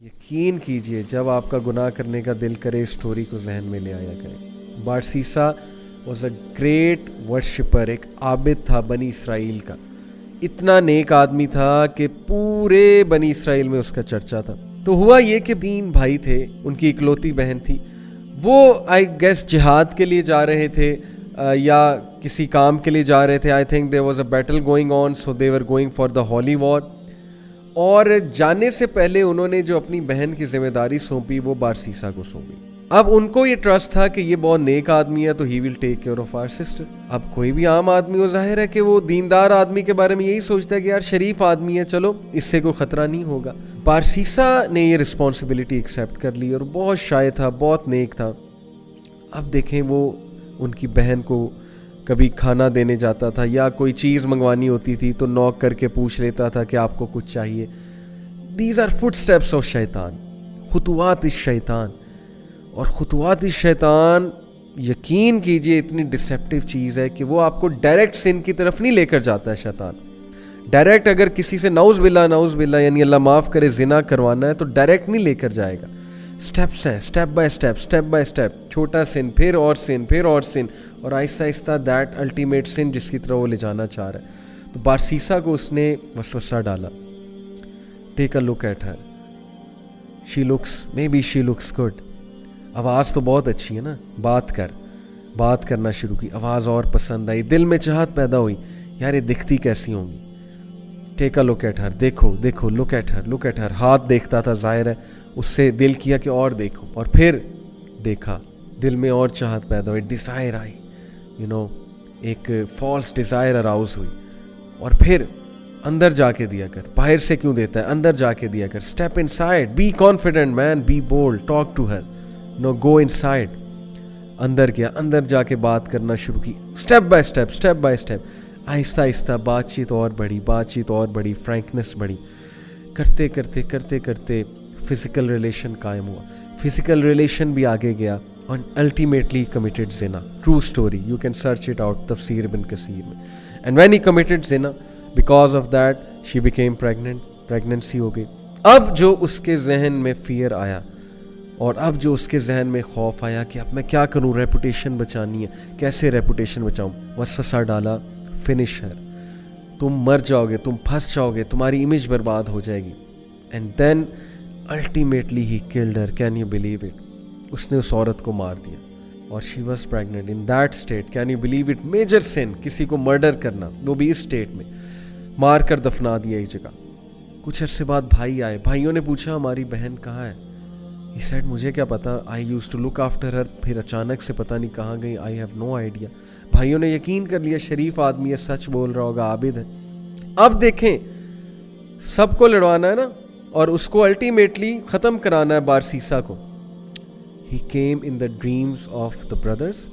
یقین کیجئے جب آپ کا گناہ کرنے کا دل کرے اسٹوری کو ذہن میں لے آیا کرے. بارسیسا واز اے گریٹ ورشپر، ایک عابد تھا بنی اسرائیل کا. اتنا نیک آدمی تھا کہ پورے بنی اسرائیل میں اس کا چرچا تھا. تو ہوا یہ کہ 3 بھائی تھے، ان کی اکلوتی بہن تھی. وہ آئی گیس جہاد کے لیے جا رہے تھے یا کسی کام کے لیے جا رہے تھے. I think there was a battle going on, so they were going for the holy war. اور جانے سے پہلے انہوں نے جو اپنی بہن کی ذمہ داری سونپی وہ بارسیسا کو سونپی. اب ان کو یہ ٹرسٹ تھا کہ یہ بہت نیک آدمی ہے تو he will take care of our sister. اب کوئی بھی عام آدمی، وہ ظاہر ہے کہ وہ دیندار آدمی کے بارے میں یہی سوچتا ہے کہ یار شریف آدمی ہے، چلو اس سے کوئی خطرہ نہیں ہوگا. بارسیسا نے یہ رسپانسبلٹی ایکسیپٹ کر لی اور بہت شائع تھا، بہت نیک تھا. اب دیکھیں وہ ان کی بہن کو کبھی کھانا دینے جاتا تھا یا کوئی چیز منگوانی ہوتی تھی تو نوک کر کے پوچھ لیتا تھا کہ آپ کو کچھ چاہیے. These are footsteps of شیطان، خطوات الشیطان. اور خطوات الشیطان یقین کیجئے اتنی ڈسیپٹیو چیز ہے کہ وہ آپ کو ڈائریکٹ سن کی طرف نہیں لے کر جاتا ہے. شیطان ڈائریکٹ اگر کسی سے نعوذ باللہ یعنی اللہ معاف کرے زنا کروانا ہے تو ڈائریکٹ نہیں لے کر جائے گا. سٹیپس ہیں، سٹیپ بائی سٹیپ، چھوٹا سن، پھر اور سن، اور آہستہ آہستہ دیٹ الٹیمیٹ سن جس کی طرح وہ لے جانا چاہ رہا ہے. تو بارسیسا کو اس نے وسوسہ ڈالا. Take a look at her, she looks good. آواز تو بہت اچھی ہے نا، بات کرنا شروع کی. آواز اور پسند آئی، دل میں چاہت پیدا ہوئی یار یہ دکھتی کیسی ہوں گی. ٹیک اے لک ایٹ ہر، دیکھو لک ایٹ ہر. ہاتھ دیکھتا تھا، ظاہر ہے اس سے دل کیا کہ اور دیکھو، اور پھر دیکھا، دل میں اور چاہت پیدا ہوئی، ڈیزائر آئی، ایک فالس ڈیزائر اراؤز ہوئی. اور پھر اندر جا کے دیا کر، باہر سے کیوں دیتا ہے، اندر جا کے دیا کر. Step inside, be confident man, be bold, talk to her, go inside. اندر گیا، اندر جا کے بات کرنا شروع کی. اسٹیپ بائی اسٹیپ آہستہ آہستہ بات چیت اور بڑھی، فرینکنس بڑھی. کرتے فزیکل ریلیشن قائم ہوا. فزیکل ریلیشن بھی آگے گیا اور الٹیمیٹلی کمیٹڈ زنا. True story, you can search it out تفسیر ابن کثیر میں. اینڈ وین ہی کمیٹڈ زنا، because of that she became pregnancy ہو گئی. اب جو اس کے ذہن میں فیئر آیا اور اب جو اس کے ذہن میں خوف آیا کہ اب میں کیا کروں، ریپوٹیشن بچانی ہے، کیسے ریپوٹیشن بچاؤں. وسوسہ ڈالا، فنش ہر، تم مر جاؤ گے، تم پھنس جاؤ گے، تمہاری امیج برباد ہو جائے گی. And then ultimately he killed her. Can you believe it? اس نے اس عورت کو مار دیا اور she was pregnant in that state. Can you believe it? Major sin, کسی کو مرڈر کرنا، وہ بھی اس اسٹیٹ میں. مار کر دفنا دیا ایک جگہ. کچھ عرصے بعد بھائی آئے، بھائیوں نے پوچھا ہماری بہن کہاں ہے؟ He said مجھے کیا پتا، I used to look after her. پھر اچانک سے پتہ نہیں کہاں گئی. I have no idea. بھائیوں نے یقین کر لیا شریف آدمی ہے، سچ بول رہا ہوگا، عابد ہے. اب دیکھیں سب کو لڑوانا ہے نا، اور اس کو الٹیمیٹلی ختم کرانا ہے بارسیسا کو. He came in the dreams of the brothers،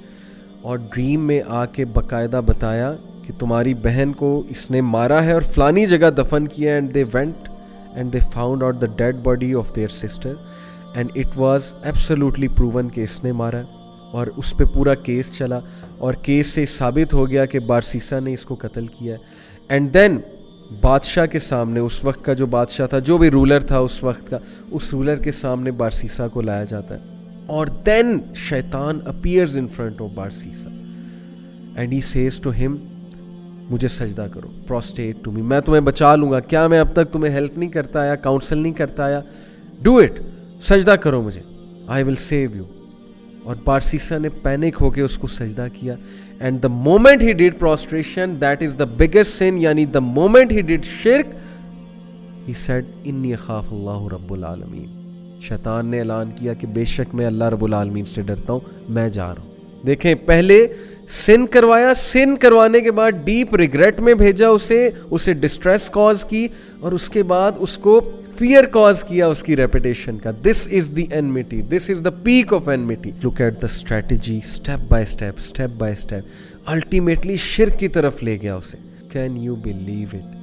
اور ڈریم میں آ کے باقاعدہ بتایا کہ تمہاری بہن کو اس نے مارا ہے اور فلانی جگہ دفن کیا. And they went and they found out the dead body of their sister. And it was absolutely proven کہ اس نے مارا ہے، اور اس پہ پورا کیس چلا اور کیس سے ثابت ہو گیا کہ بارسیسا نے اس کو قتل کیا ہے. اینڈ دین بادشاہ کے سامنے، اس وقت کا جو بادشاہ تھا، جو بھی رولر تھا اس وقت کا، اس رولر کے سامنے بارسیسا کو لایا جاتا ہے. اور دین شیطان appears in front of Barsisa and he says to him, مجھے سجدہ کرو، پروسٹیٹ ٹو می، میں تمہیں بچا لوں گا. کیا میں اب تک تمہیں ہیلپ نہیں کرتا آیا، کاؤنسل نہیں کرتا آیا؟ ڈو اٹ، سجدہ کرو مجھے، آئی ول سیو یو. اور بارسیسا نے پینک ہو کے اس کو سجدہ کیا. And the moment he did prostration, that is the biggest sin, یعنی دا مومنٹ ہی ڈیڈ شرک، ہی سیڈ انی اخاف اللہ رب العالمین. شیطان نے اعلان کیا کہ بے شک میں اللہ رب العالمین سے ڈرتا ہوں، میں جا رہا ہوں. دیکھیں پہلے سن کروایا، سن کروانے کے بعد ڈیپ ریگریٹ میں بھیجا اسے ڈسٹریس کاز کی، اور اس کے بعد اس کو فیئر کاز کیا اس کی ریپوٹیشن کا. This is the enmity, this is the peak of enmity. Look at the strategy, step by step, ultimately شرک کی طرف لے گیا اسے. Can you believe it?